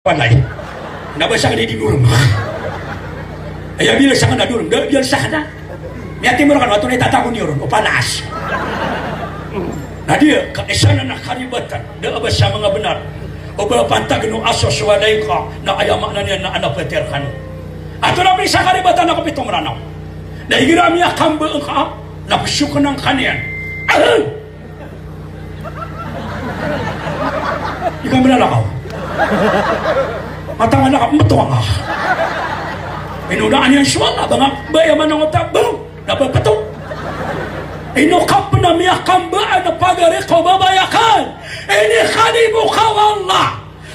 Palay nabasa ka di durung ay bila sa kana durung biar sa kana miyati mo kan wato na itatakon yun o panas na dia kaisana na karibatan da ba sa mga benar o ba pantag no asos walay ka na ayama na niya na anak peterkan ato na sa karibatan na kapitong ranaw na igirami akamba ka na pasyukan ng kaniyan ikaw malalakaw matang anak matuang ah pinunaan yan siya banga bayaman ng utabang nabapato inukap na miyakang baan na pagari ko babayakan inikani mo ka wala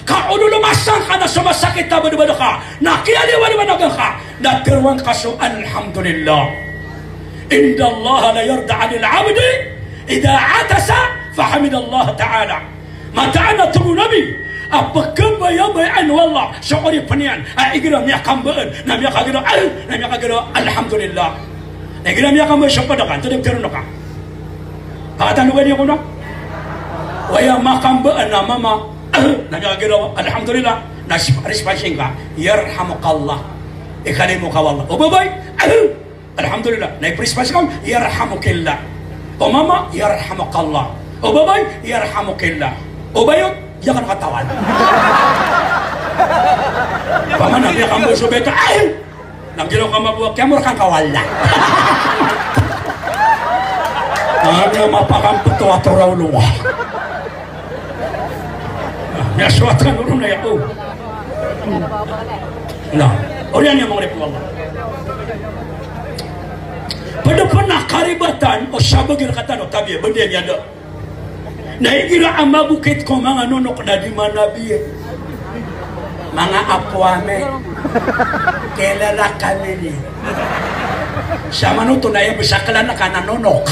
kauno lumasang ka na sumasakit na badabada ka nakiyaliwan-iwanagan ka natirwang kaso alhamdulillah inda Allah la yarda anil abdi idha atasa fahamidallah ta'ala mata'ana tumu nabi apakah bayan wallah syukuri penian igira miya kambaan na miya kagiro alhamdulillah igira miya kambaan syupadakan tudip tiruno ka pakatan luwa niya kuno waya makambaan na mama na miya kagiro alhamdulillah na rispasin ka yarhamukallah ikalimu ka wallah o babay alhamdulillah na iprispasin ka yarhamukillah o mama yarhamukallah o babay yarhamukillah o bayot jangan katawan paman dia kamu sobeka nang gilo kamu buat kemur kan kawalla ada mapakan petua torau luah ya suatan urun ya oh nah orang yang mengrep Allah pada pernah karibatan o sabagir kata no tabi benda yang ada naigira ama bukit ko mga nunok na di manabi mga apwame kelala kami ni sama nuto na yung bisakala na kananunok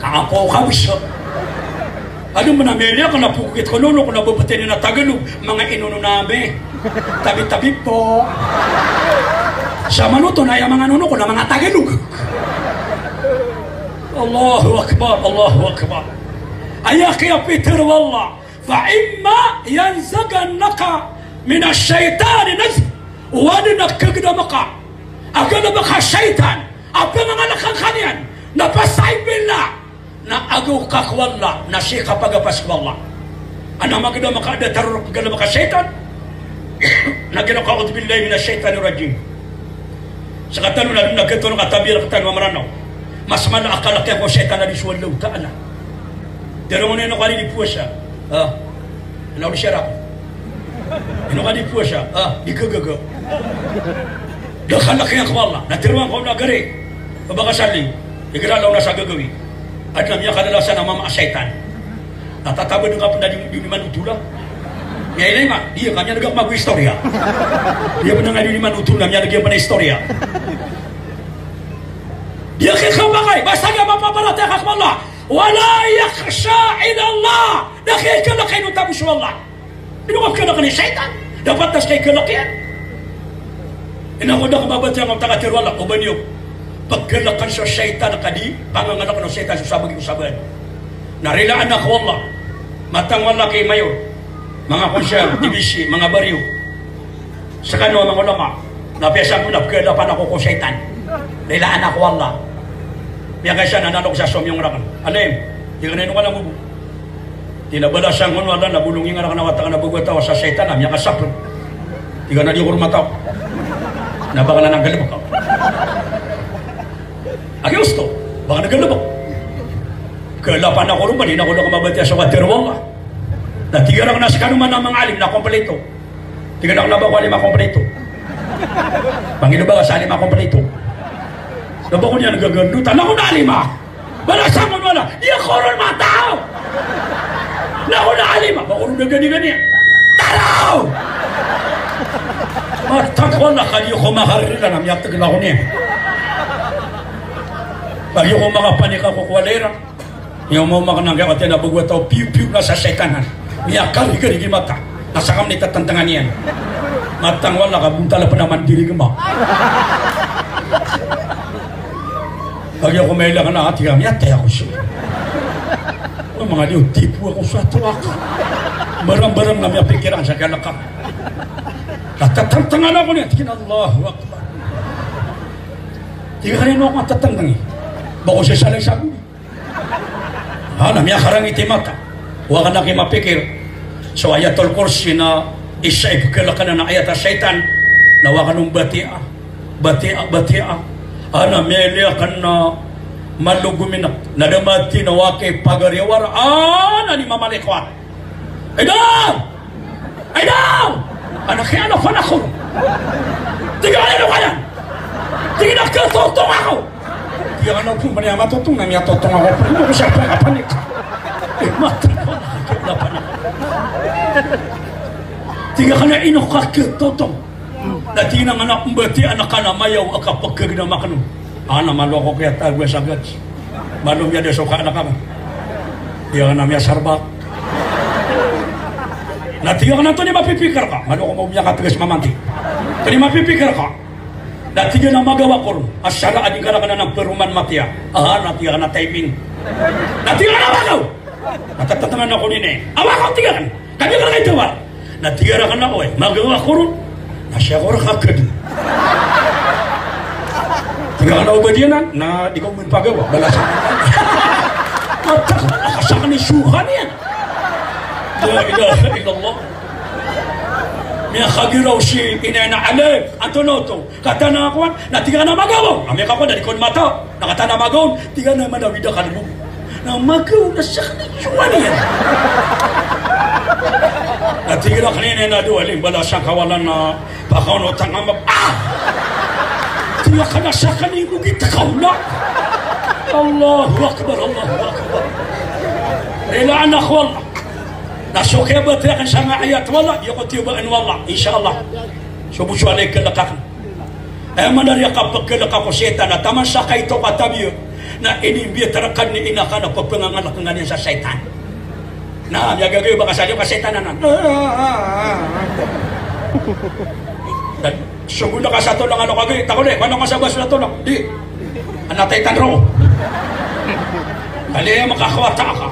kaapo ka bisa ano manamilya ka na bukit ko nunok na bubutin na Tagalog mga inuno nabe tabi-tabi po sama nuto na yung mga nunok na mga Tagalog Allahu Akbar Allahu Akbar أياك يا بيتر والله فإما ينزغنك من الشيطان نزغ ودنك قدامك أقدمك الشيطان أبنك خانيان نبساي بالله نأجوك والله نشيك بغبس والله أنا ما قدامك أدا ترك قدامك الشيطان نجلك أعوذ بالله من الشيطان الرجيم سكتنا لنا كتر كتابير كتر ومرنا ما سمعنا أقلك يا الشيطان اللي شو اللو تعالى Terone no kali di puasa, na uli syarap. Ino kali di puasa, di kagaga. Dakhan na kaya kwalla, na tirwang ko na gari. Babaga saling, igira law na sa gagawi. At namya kadalasan ang mama syaitan. Natataba ng kapag na di manutula. Ya ilay ma, dia kanya nagak mag-istorya. Dia pa nga di manutula, namya nagyan pa na istorya. Dia kikabakay, basta nga mapaparate ka kwalla. ولا يخشى إلى الله دخيل كلا كينو تابش والله إنه كلا كني شيطان dapat tas kay kala kaya ina ko dak mabatya ng tagatir wala o banyo pagkalakan sa syaitan kadi panganganak ng syaitan sa sabagi usaban narila anak wallah matang wala kay mayor mga konsyal divisi mga baryo sa kano mga ulama napiasan ko na pagkalapan ako ko syaitan rila anak wallah biya kaysa nananok sa somyong rakan alim di kanino ka namubo tinabala siyang kuno ala nabulungi nga nakanawata ka nabugwataw sa syaitan na miya kasapon di ka na di kurmataw nabaka na nanggalabak ka agi gusto baka naggalabak kalapan ako rumah di na ko na kamabatya sa waterwala natigarang na sa kanuman ng mga alim na kompleto di ka na kalabak ko alima kompleto pangino ba ka sa alima kompleto Napa ko niya nagagandutan ako na alima balasa mo wala iya koron matao na ako na alima makurong na gani-gani taraw matakwa na kaliyo ko makarila na miyatag na ako niya pag yung makapanika ko kwalera yung mga makanangga na bugwa tao piu-piu na sa setanan miyakari-gari mata nasa kam nitatantangan niyan matang wala kabuntala pa naman diri gama pag ako may lang na ati kami, atay ako siya. Mga liw, tipo ako sa tuwaka. Barang-barang namanya pikiran saya lekap. Tatang-tangan ako niya. Tingin Allahu Akbar. Tiga kali no ako tatang-tangi. Bako siya salay sabi. Namanya karang iti mata. Huwag ka na kayo mapikir. So ayatul kursi na isa ipagkalakan na ayat syaitan. Nawa ka nung batia. Batia. Melia ka na maluguminak. Nadamati na wakay pagariwara. Ni mamalikwat. Aydam! Anak kaya na panakon. Tingnan ano kaya? Tingnan ka, tutong ako. Tingnan ano po, maniya matutong na niya tutong ako. Pero hindi ko siya pangapanik. Matang ko, nakakita pa na. Tingnan ka na inukakit, tutong. Na tingnan nga na kumbati, anak ka na mayaw, akapagkaginamak nun. Maloko kaya tagwa sa gats. Malum niya de suka na kami. Tingnan na niya sarbat. Natiga ka na ito ni mapipikir ka. Maloko mo niya katigas mamanti. Ito ni mapipikir ka. Natiga na magawa ko. Asyara ading ka na ng peruman matya. Natiga ka na typing. Natiga ka na magaw. Natatatangan ako nini. Awakaw tiga kan. Kanya ka na kayo tawar. Natiga ka na oy. Magawa ko rin. Nasya ko rin kakad. Tiga ka na obadyanan. Na di ko minpagawa. Balasan. Akasakan ni Suhan yan. La ilaha illallah. Miya kagiraw si inena alep antonoto kata na akuan na tiga na magaw amya ka ko dari kon mata nakata na magaw tiga na manawida kalmo na magaw na sa kaniyuan yan na tiga na kanina na duwaling bala sa kawalan na pakaon o tangamap tiga ka na sa kaniyuan kita kaula Allahu Akbar ila anak wallah Nasuke berteriakan sama ayat wala yakutibaan wala insyaallah subuh alai kelekakan dari kapag kelekak ko setan na taman sakay to katabiyo na ini biya terakan ni inakan na pagpangangalak sa setan na yagagay baka sa ka setan na dan subuh na ka sa to lang ano kagay tako de kano ka sa bas na to lang di anatay tanro kali makakawata ka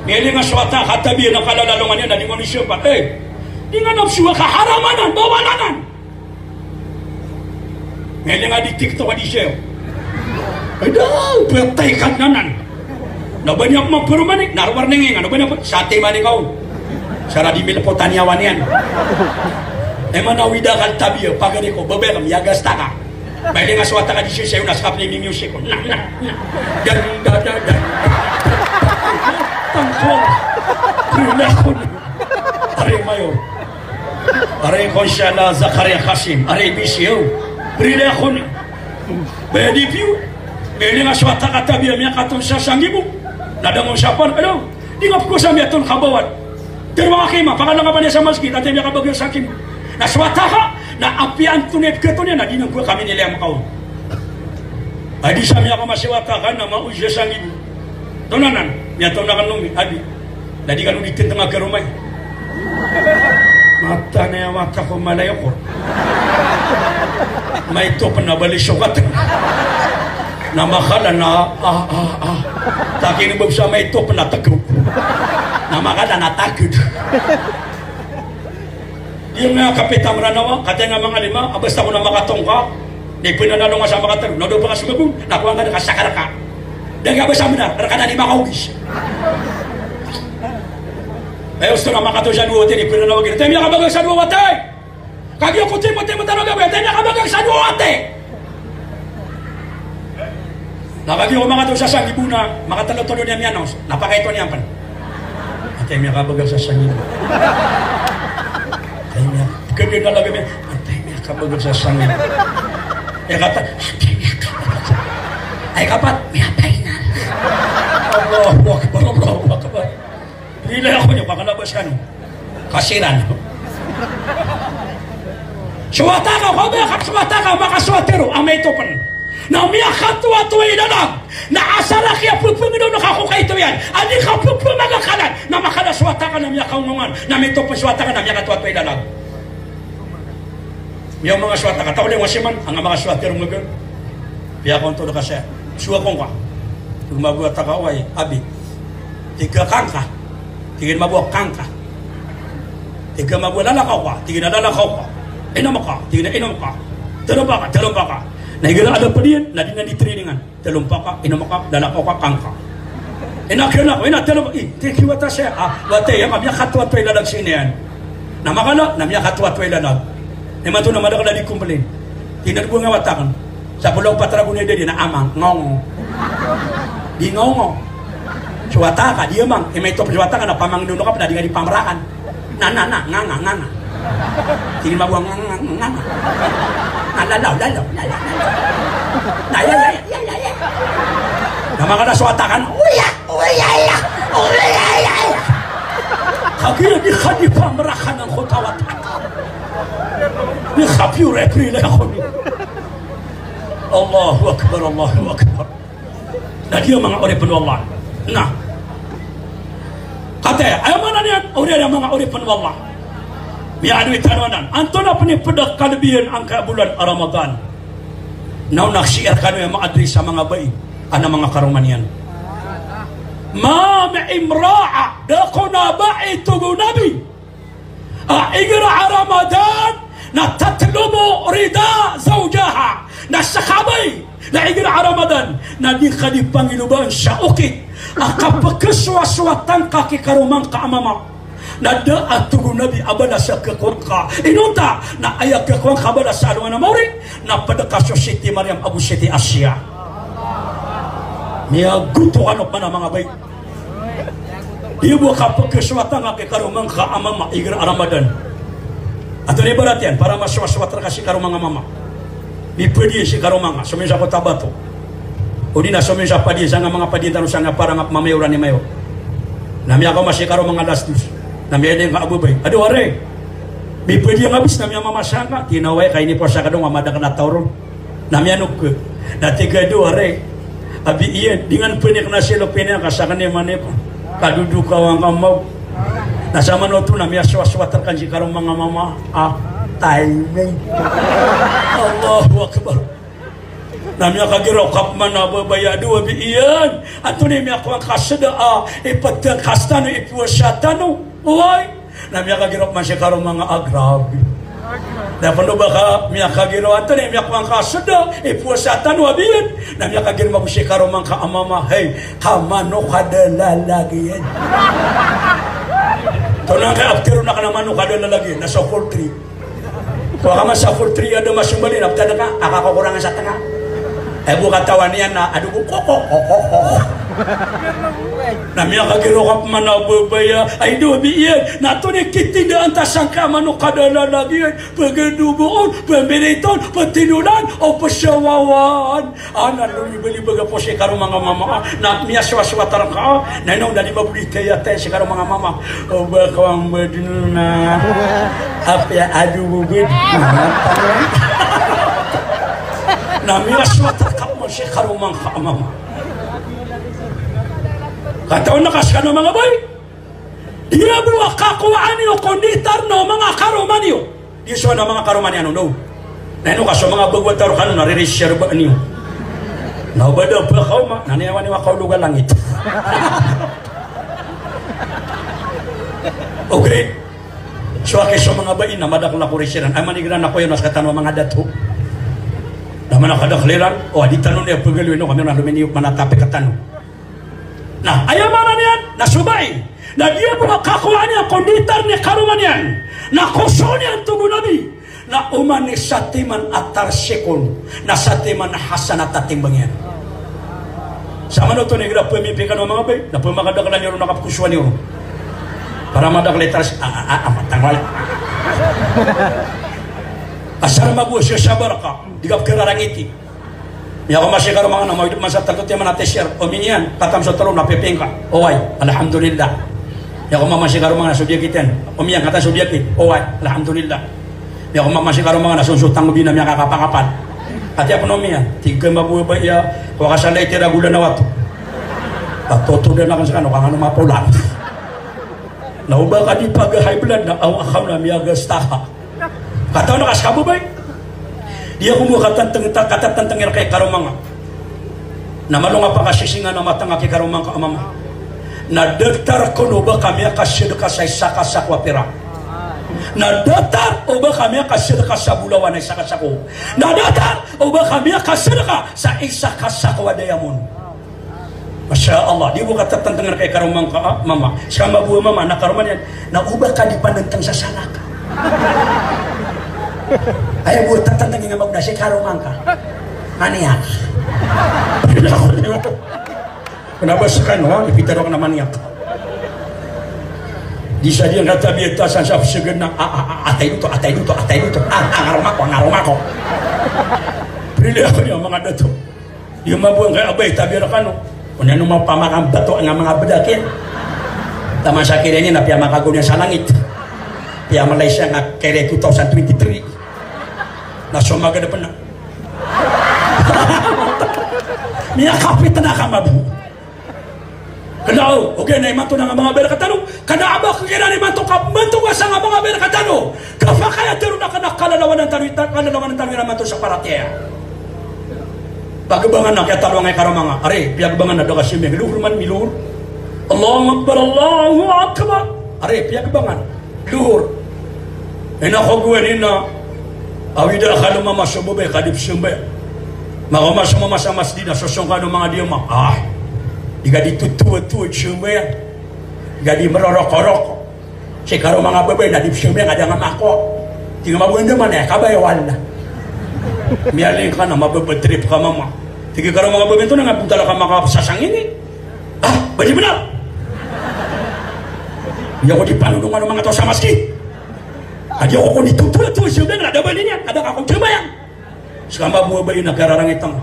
Mili nga swata katabi ng kalalalungan niya na di mo ni Siyupa. Di nga napsuwa kaharamanan, bawalanan. Mili nga di tikto ka di siya. Daw, patay ka nanan. Nabanyak magpurumanik, narwarningin, ano ba na po? Sate man ikaw. Sara di milapotan yawan yan. Manawida ka tabi, pagani ko, babekam, yagasta ka. Mili nga swata ka di siya sa'yo, naskap na yung music ko. Tangkol, rilakon, are mayo, are konsyala Zakaria Kasim, are bisyo, rilakon, bedi piu, bedi nga swata katabi amya katong sa sangibu, nadang usapan, di nga po sa amya itong kabawat, terwa kima, pangalang ka ba niya sa masjid, at amya kabagyo sa akin, na swata ka, na apian tunip ka to niya, na di nang po kami nila ang makaon. Ay di sa amya ka masiwata ka, na mausya sangibu, tonanan, niya to nakalumi, abi. Ladi kalau di tengah ke rumah. Mata niya mata ko malayo ko. May to pa nabali sukat. Na makala na Taki ni babsa may to pa natagod. Na makala natagod. Yung kapitam ranawa, katanya mga lima, abasta ko na makatong ka. Di pinanalo nga sa makataro. Nado pa ka sumabong, nakuha nga na kasakara ka. Dahil ba sa benar, rekana di makaugis. Gusto na makato siya nuote ni pinanawagin. Tayo niya kabagang sa nuote! Kagyo ko timo tanong gawin, tayo niya kabagang sa nuote! Nakagyo ko makato siya sa gibuna, makatalo-talo niya miyan, napakaito niya pan. Tayo niya kabagang sa sangin. Tayo niya, kagyo na lagi miyan, tayo niya kabagang sa sangin. Kata, tayo niya kabagang sa sangin. Ay kapat, may apay na. Allahu Akbar, Allahu Akbar. Nilay ako niyo, pakalabas ka no. Kasiran. Suwata ka, kabayakat suwata ka, makaswatero, ang may topan. Na umiyakat tuwa-tuwa inalag, na asara kaya pupungin daw nakakukay ito yan. Adi ka pupumang kanan, na makalaswata ka na miyakaw nungan, na may topan swata ka na miyakat tuwa-tuwa inalag. Yung mga swata ka, tawali yung wasiman, ang mga swatero mga girl. Kaya kong todo kasi, suwa kong ka. Tumabuhat ka kaway, abi. Tiga kangka. Tingin mabuak kangka. tiga mabu lalakaw ka, tiga na lalakaw ka, inom ka, tiga na inom ka, talumpa ka. Naigala ada pa diyan, na di na di-trainingan, talumpa ka, inom ka, lalakaw ka, kangka. Inakyan ako, talumpa, tikiwata siya, watay, kamya katwatway lalag siniyan. Namakala, namya katwatway lalag. Naman ito na madakala di kumbalin. Tinad ko nga watakan, sa pulau patrago niya din, na amang, ngong. Di ngong. Suwata ka, di amang, may top suwata ka, na pamangnuno ka, na di nga di pamrakan. Nga. Tingin mabuang nga. Lalaw. Naman ka na suwata ka, uya. Kagila di ka di pamrakan ng kutawatan. Ni kapiyo repri na ako ni. Allahu Akbar. Na dia mga oripan wallah. Nah. Kata, ayaw mana niyan? Uri mga oripan wallah. Miyadu itanawanan. Anto na panipadak kalabihan ang bulan Ramadan. Now naksiyar ka yung maadri sa mga bayi. Ano mga karuman yan? Ma imra'a dako na ba'i tugo nabi. Igra Ramadan na tatlubu rida zawjaha na sakabay na igra Ramadan na di ka di Panginoon sa ukit akapagkaswaswatan ka kikarumang kaamama na daat tugo nabi abala sa kakuan ka inunta na ayak kakuan ka abala sa alungan na mauring na padakaso Siti Maryam Abu Siti Asya niya guto ano pa na mga bay di mo kapagkaswatan ka kikarumang kaamama igra Ramadan. Atau ni berat yan para maswaswat kasi karumang mama. Ipedi si karumang sumisha ko tabato. O di na sumisha padi sa mga padi tanong sa nga para mamayuran ni mayo. Namya ko masih karumang lastus. Namya din ka abubay. Aduh are. Ipedi yang habis namya mama sanga tinaway kay ni po sa kadong amada kana tawron. Namya nuk. Na tiga do are. Abi iya dengan penik na silo pena kasakan ni mane pa. Kaduduk kawang kamau. Nasa manoto na miya swaswatan kan si karong mga mama timing Allahu Akbar na miya kagiraw kapman na babayado abi iyan ato ni miya kuwang kasada ipagkastano ipuwasyatano uway na miya kagiraw man si karong mga agrabi na pano ba ka miya kagiraw ato ni miya kuwang kasada ipuwasyatano abi iyan na miya kagiraw si karong mga kaamama hey kamano kadalalagi yan Tunang kay aftero na ka naman nung kada lalagi, nasa 4-3. Kung ka man sa 4-3, ada mas yung balin, after na ka, akakukurangan sa tanga. Buka tawan niya na, adugo, Namya kagiro ka man na babaya, ay dobi yan, nato ni kitindaan tasang ka man nung kada lalagi, pagadubuon, pamiriton, patinulan, o pasyawawan. Nalungi bali-baga po si karong mga mama, na miya swaswatar ka, na inong nalibabuli kaya tayo si karong mga mama, o ba kawang badino na, apya adububid, na miya swatar ka mo si karong mga mama. Kataon na kas ka no mga boy. Di na buwa kakuhaan niyo konditar no mga karuman niyo. Di so na mga karuman niyo no. Na ino kaso mga bagwatar ka no nare-reserve niyo. Naubada pa ka ma. Naniyawan niyo ako lugar langit. Okay. So so mga bayi na madakla ko resiran. Ay manigran ako yun as katano mga dato. Naman nakadakliran. O di tanong niya pagaliwin no kami na luminiw manatapi katano. Nah, ayaw mana niyan, nasubay, na dia mga kakuha niya, konditar niya karuman yan, na kuso niyan tugo nabi, na umani satiman atar sekon, na satiman hasanat atimbang yan. Sama na ito, nagira pemipikan ng mga bay, na pumakadakalan niyo nakapkusuan niyo. Para madakalitas, matangwal. Asal mabuo siya sabar ka, digap kirarangiti. Ya ko masih karo mga na hidup masa tertutup yang menatesir ominian katam sotelum na pepengka owai alhamdulillah ya ko masih karo mga na subjekitan omian kata subjekit owai alhamdulillah ya ko masih karo mga na sunsutang bina miya kakapakapan hati apa nomian tiga mabuhay ba ya wakasalay tira gula na wato patoto na kan sakano kang ano mapulan nauba ka di pag high blood na awakam na miya gastaha kataw na kas kamu bay dia kumuha katatantangir kay karumanga na malunga pa kasisinga na matanga kay karumanga amama na dektar kuno ba kami kasid ka sa isa ka sakwa pira na datar ubah kami kasedekah sabulawan isa kasako na datar ubah kami kasedekah sa isa kasako wadayamun. Masya Allah, dia buka tertendengar kayak karumang ka mama sama buah mama na karuman yan na ubah ka dipandentang sa salaka ay buat tertendang yang magna si karumang ka maniak. Kenapa sekarang ipitaro ka na maniak di saat dia kata biasa sansap segenap atay dito ngarumako pilih ako niya mga dato yung mabuang kay abay tabi rakano kung ano mga pamakang bato ang mga bedakin tama sa kira niya na piya makagunya sa langit piya Malaysia nga kere 2023 na sumaga na pa na niya kapitan na kamabu. Kenal, oke, na iman to na nga mga bera katano. Kana aba kira na iman to kamanto ka sa nga mga bera katano. Kapakaya tiro na kalalawan ng tanwi naman to sa paratea. Pagbangan na kaya talo nga karo mga are, piyagbangan na do kasi may luhur man milur. Allahu Akbar, Allahu Akbar. Are, piyagbangan. Luhur. Ina ko gawin na awida kalo mama sumube kadip sumbe. Mga mama sa masjid na sosong kano mga diyo jika ditutuwa-tuwa sumbe yan jika di merorok-orok si karo mga babay na di sumbe nga nga mako tinggal mabunda man kabayawan na miyaling ka na mababatrip ka mama tinggal karo mga babay ito na nga puntala ka makapasasang ini bali mo na hindi ako di panulungan ng mga to sa masjid hindi ako kung ditutuwa-tuwa sumbe nga nadabalin yan kada kakong sumbe yan sekamba buwabay na kararang itang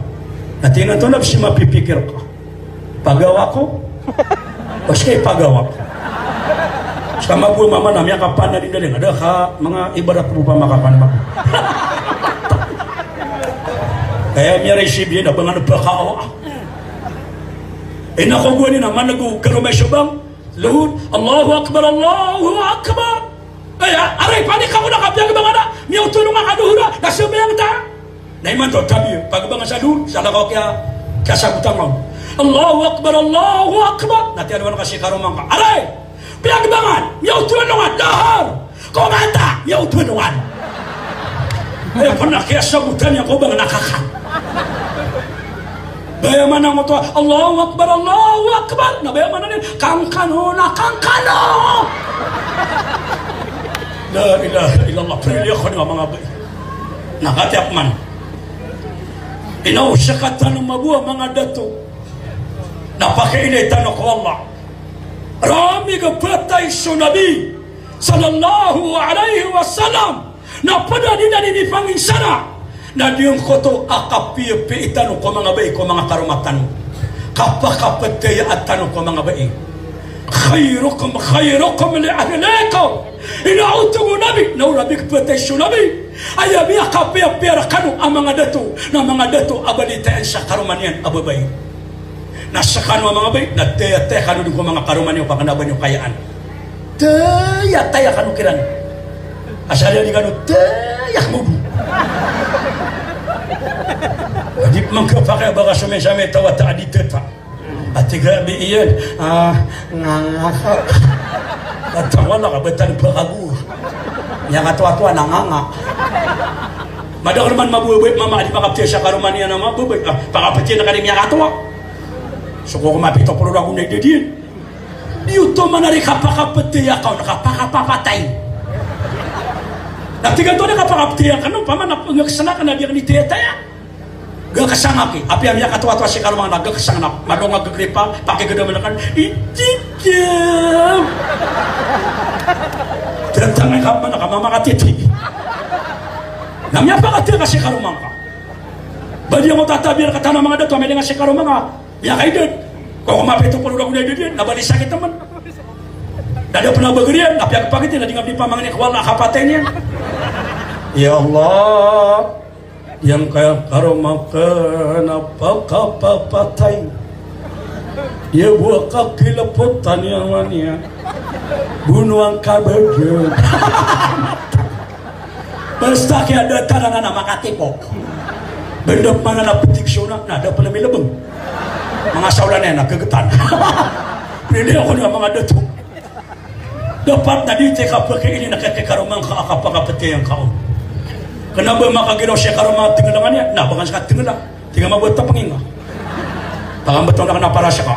natingan to na si mapipikir ka pagawa ko o siya pagawa ko sama po mama namin kapan na din galing ada ka mga ibarat po pa makapan mo kaya miya receive yun abang ano pa kao inakugunin naman nagkarumay subang luhud Allahu Akbar Allahu Akbar kaya aray panik ako na kapyag bang ana miya utulong ang kaduhura nasumayang ta na iman to tabi pagbang sa luhud sa lakaw kaya kasagutan mo Allahu Akbar, Allahu Akbar. Nanti ada orang kasih karumang ka. Aray! Pinagbangan! Yaw tuwanungan! Lahar! Kumanta! Yaw tuwanungan! Ay, pernah kaya sagutan niya ko bang nakakan? Bayaman ang ito, Allahu Akbar, Allahu Akbar! Nabayaman na rin, kangkano na kangkano! La ilaha illallah. Prili ako ng mga bay. Nakatiap man. Inausakatan ng mabuha mga dato. Napakai ini tanah Allah rami kepatai sunabi sallallahu alaihi wasallam na pada di dari dipangin sana na diung koto akapi pe itano ko mga bay ko mga karumatan kapakapatay at tanong ko mga bay khairukum li ahlikum inautugu nabi na urabi kepatai sunabi ayabi akapi pe rakanu ang mga dato na mga dato abalitain sa karumanian ababay nasa kanu mga bay na te kanu ko mga karuman yung pakanaban yung kayaan te kanu kiran asal di kanu te mo di mangkapakai baga sume-sume tawa ta aditeta atiga bi iyan nganga wala ka betan pagabu yang atwa-atwa nanganga madang man mabubuy mama di pakapti sa karuman yan na mabubuy pakapti na kaning yang atwa suko ko mapito puro ako na ididin diuto manari kapakapati ya kau nakapakapapatay natigan to na kapakapati ya kanu paman ngakasana ka na diya ni teta ya gakasangaki api amya katwa-twa si karumang nagakasangak madong agagripa pakigadaman kan itijam tentang ka man nakamamakatiti namya pakati ka si karumang ka badi mo tatabir ka tanong mga dato may nga si karumang ka ya kaidin kok mapito puro udah dia nabali sakit teman ada pernah begerian tapi aku pakai tidak di pamangannya kewala kapatenya ya Allah yang kaya karo makan apa kapapatai dia buat kaki lepotan yang mania bunuang kabajun pesta kaya ada tarangan nama katipok benda mana na petik sona nah ada pernah lebeng mga saulan na kegetan. Pili ako ng mga dato. dapat tadi teka pakai ini nak kekarumang ka apa peti yang kau kenapa makagiro siya karumang tinggalangannya nah bukan sekat tinggalang tinggal mabuat tapangin ka tangan betul na para siya ka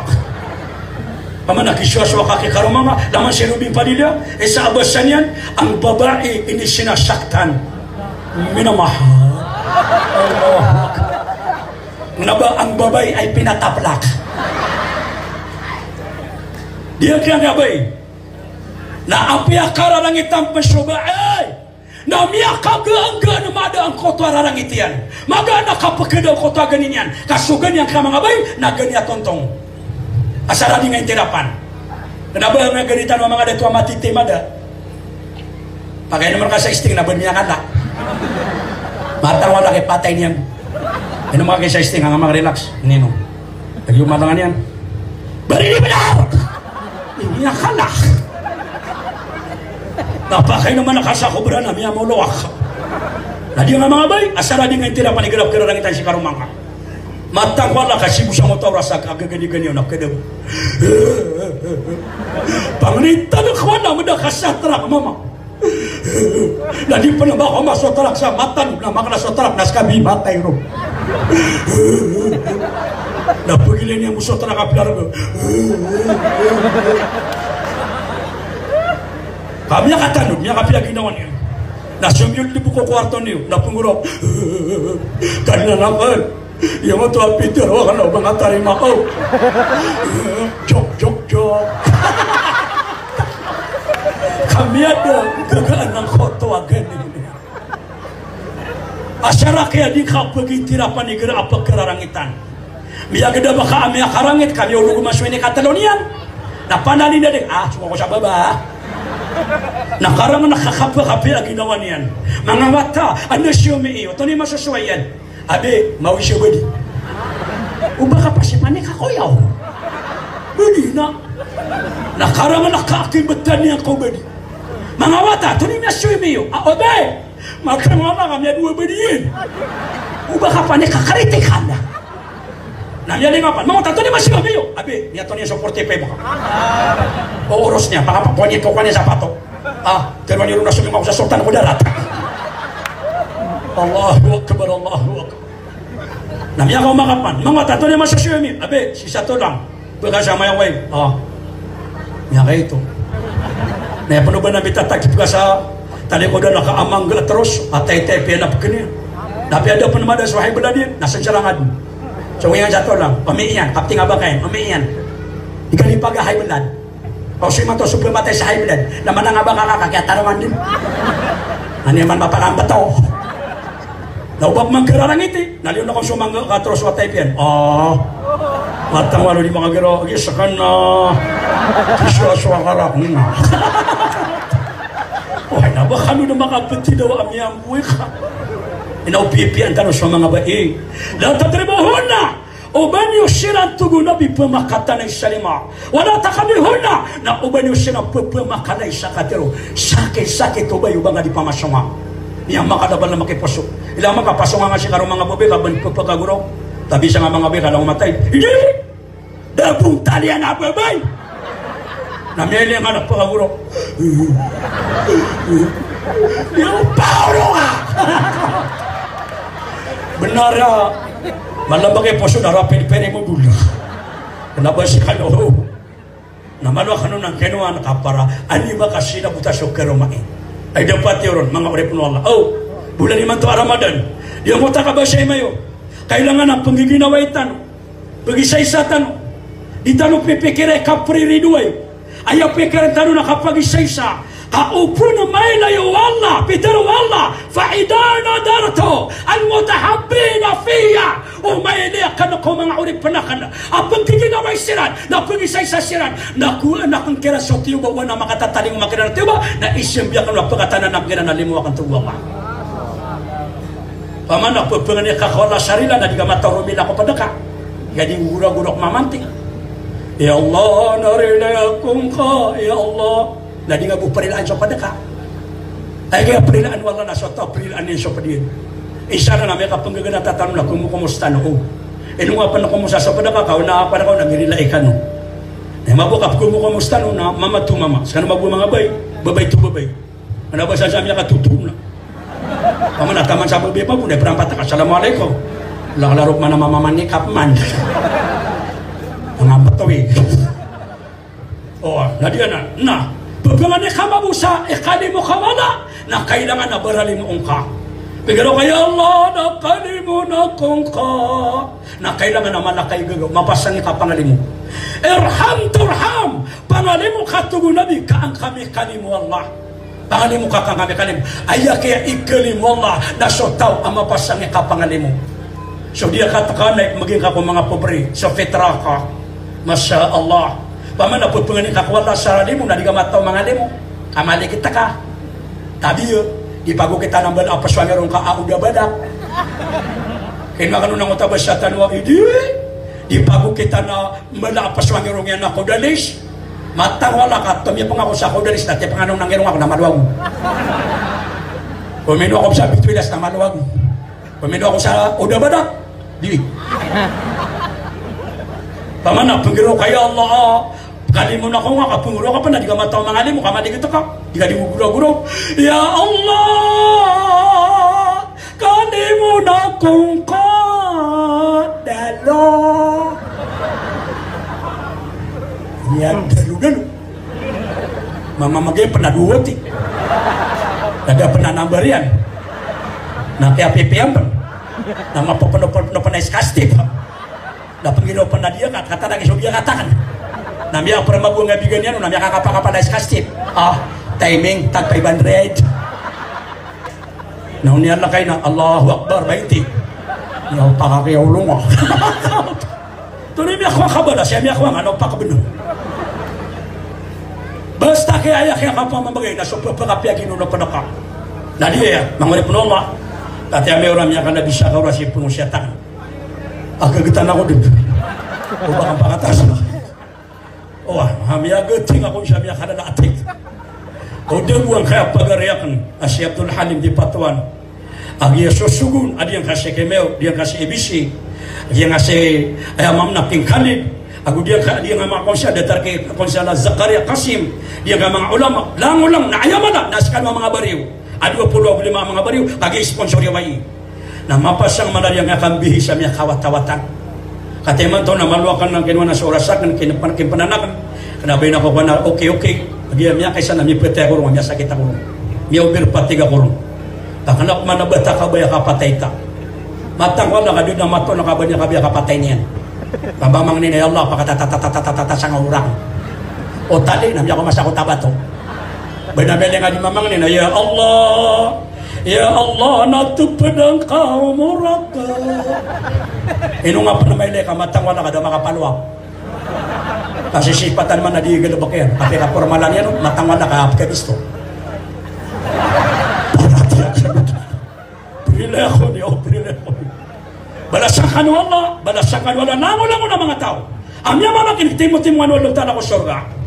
paman nakiswa-swa ka kekarumang ka laman siya lubing padilya sa abasan yan ang babae ini sinasaktan minamahal Allah kenapa ang babae ay pinataplak dia kaya babae na apya kararangitan pasyubaay na miya kagaangga na mada ang kotwa rarangitian maga nakapagkadaw kotwa ganinyan kasugan yang kaya mga bay na ganiya tontong asara di ngayon tirapan kenapa mga ganitan mga datua matiti mada pagay naman ka sa isting na niya kala matang wala kay patay niyan ano mga kay sa isting ang mga relax nino nagyumatangan yan bari ni benar niya kala napakay naman nakasakobra na miya mo luwak na di nga mga bay asara di nga yung tirapan igalap kirarangitan si karumang ka matang wala kasi busa mo tawra sa kagagani-gani na kadaw panglita na kawana mo na kasatrak mama na di pa na ba ako masotrak sa matan na mga nasotrak nas kami matay ro na pagilin niya mo sotrak kapilar ko kami niya katanod, niya kapila ginawa niya. Nasumyol di buko kwarto niyo, napungurok. Kanina naman, yung mga tuwa Peter, waka na mga tarima ko. Jok. Kami ada gagaan ng koto agad niya. Asyara kaya di ka pagitirapan ni gara apa kerarangitan. Miya gada baka amya karangit, kami ulugo maswini katalonian. Napananin na din, cuma ko sa baba. Nakarang nakakapa-kapi ang ginawa niyan mga mata ano siya umiiyo ito ni masaswayan abe mawi siya badi uba ka pa si panik ako yaw badi na nakarang nakakibatan niya ko badi mga mata ito ni masaswa umiiyo abe makamama kami dua badiin uba ka panik kakaritikan na nangyari nga pa mga mata ito ni masaswa umiiyo abe niya ito niya suporte pa iba o oros niya baka papuanyin ko kanya sapato pero niyo na sumima ko sa sultan ko darat Allahu Akbar namiya ka umakapan mga tato niya masasyumi abe si sato lang baka siya mayaway niya ka ito na paano ba namin tatakip ka sa talikodan nakaamang atros at tay-tay pinap ka niya napiada pa naman sa wahay baladin nasan siya langad so ngayon sato lang pamiiyan kapti nga ba kayo pamiiyan ikalipag ahay balad o si man to sublimatay sa high blood naman nga ba kakakakya tarawan din ano naman mapakambat ako naubab man kararangiti naliw na kong sumang katros wa type yan matang walo di mga giro isakan na kiswa-swa karap wala na ba kami na makapati daw amiyang buhay ka inaupipian tanong sa mga bae latadribuhon na uban yusiran tuguna bipamakatan ay salima wala takamihuna na uban yusiran pagpamakan ay sakatero sakit-sakit ubay ubang nga di pamasama niyang makadabal na makipaso ilang makapasong nga si karong mga babi kaban pagpagaguro tabi siya nga mga babi kalang umatay hindi dabong talian na babay namili ang anak pagaguro yung pauro nga benar ya malambang kayo poso na rapid-pere mo dula kenapa si kano naman ka nun ang kinuha nakapara anima kasi nabuta sa karumain ay dapat yun mga urip no Allah bulan naman to Ramadan yung muta ka ba siya mayo kailangan ang panggiginawaitan pagisay-satan di tanong pipikire kapririduay ayaw pikirin tanong nakapagisay-sa kaupo na may layo Allah pitero Allah faidana darto almutahabbina fiya umayliya ka na ko mga urip panakan apang giginaway siran na pagisay sa siran nakuha na kung kira sa tiyo ba na makatataling makina na tiyo ba na isyambya ka na pagkatanan na kina nalimuwa kang tuwa ka paman na pagpangan niya kakawala sarila na di ka matarumil ako padaka jadi gurag-gurag mamanti ya Allah narilay akong ka ya Allah na di nga buparilaan sa padaka ay kaya parilaan wala na sa ito parilaan niya sa padiin isa na namin kapag nagtatanong na kung kumusta na ko nung nga pa na kumusta sa padaka ka na pa na ka nagrilay ka no mabukap ko mo kamusta no na mama to mama. Sana mabu mga babay to babay. Ano ba sa niya katutun na. Paman ataman sa babay pa po, perang pataka. Assalamualaikum. Larok man na mamaman ni kapman. Ang batawi. Oh, nadiyan na. Pagpangan ni kamabusa, ikali mo kamala, na kailangan na barali mo ungka. Pero kaya Allah, nakali mo na kungka, na kailangan na malakay gagaw, mapasang ikapangali mo. Irham turham, pangali mo katugo nabi, kaang kami kalimu Allah. Pangali mo kakang kami kalimu. Aya kaya ikalimu Allah, na sotaw ang mapasang ikapangali mo. So dia katakan, maging ako mga pobre, so fitra ka. Masya Allah. Paman na po pengenik kakwala sarali mo, na di ka mataw mga limo. Kamali kita ka. Tabi yun, ipago kita ng bala apaswangarong ka auda badak. Kaya makano nang utabas sa tanwa, ipago kita na bala apaswangarong yan ako dalis. Matang wala ka, tumya pang ako sa ako dalis, dati panganong nangirong ako na maluwag. Pumino ako sa bitwilas na maluwag. Pumino ako sa auda badak. Di. Pamana, penggiro kaya Allah. Kali mo na ko nga, kapunguro ka pa na, di ka mataw mga limo, kamali kita ka. Di ka di mo guro-guro. Ya Allah, kali mo na kong kadalo. Yan, dalo-dalo. Mamamagay penaduwat eh. Ada penanambar yan. Na kaya PPM pa. Na mapapanopan iskasti pa. Na panginopan na dia, kata lagi so dia katakan. Namanya pernah gua nggak bikin yan, namanya kakak-kakak iskasti. Timing tag 500. Nah, ini Allah kaina Allahu Akbar baiti. Ya pakake ulung. Tuloy mi ako kabala, siya mi ako ano pa kabino. Basta kaya ayah kaya kapag mamagay na sopa pagkapiyagin na panaka. Na dia, mangulip na Allah. Tati may orang yang kana bisa kau rasi penuh setan. Agak getan ako dito. O baka pangatas na. Oh, hamia geting ako siya miya kana na atik. O debuang kaya pagariakan si Abdul Halim di Patuan. Agi susugun adi yang kasih kemeo, dia kasih ebisi, dia kasih ayam naking Khalid. Aku dia ngama konsia datar ke konsia Zakaria Qasim, dia ngama ulama, lang na ayamana naskan mga bariw. Adu 25 mga bariw kagi sponsor yawai. Na mapasang manar yang akan bihi sa miya kawat-tawatan. Kateman to na maluakan ng kinwa na surasakan kinpananakan. Kanabay na ko na okay. Dia miya kaysa na mi pete ko miya sakit ako. Miya ubir patiga ko. Takanak man bata ka baya kapatay ka. Matang wala ka na mato na kabanya kabaya kapatay niyan. Pabamang ni Allah pakatatatatatatata sa ngurang. O tali na miya ko masakot abato. Benabele nga di mamang ni na ya Allah natupad ang kaumuraka. Ino nga pa na may leka matang wala ka daw makapalwa. Kasi sipatan man na di galabak yan. Kasi kapormalan yan matang wala ka gusto. Prilekon niyo, prilekon. Balasakan wala, nangulang na mga tao. Ang yaman ang kinitimo-timo ano tanah ko surga.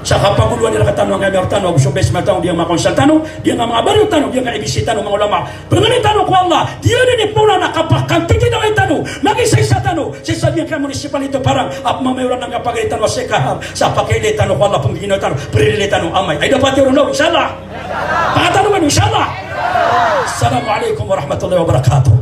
Sa kapaguluan nila katanong nga may tanong, gusto bes matang dia mga konsultano, dia nga mga bariw tanong, dia nga ibisitano mga ulama. Penganin tanong ko Allah, dia ni pula nakapakan tingin na kayo tanong, mag-isa-isa tanong, sa sabihan ka munisipal ito parang mamayuran ng kapagalitan o sekahab, sa pakili tanong ko Allah, pangiginaw tanong, prilili tanong amay. Ay dapat yun no, inshallah. Pakatanungan, inshallah. Assalamualaikum warahmatullahi wabarakatuh.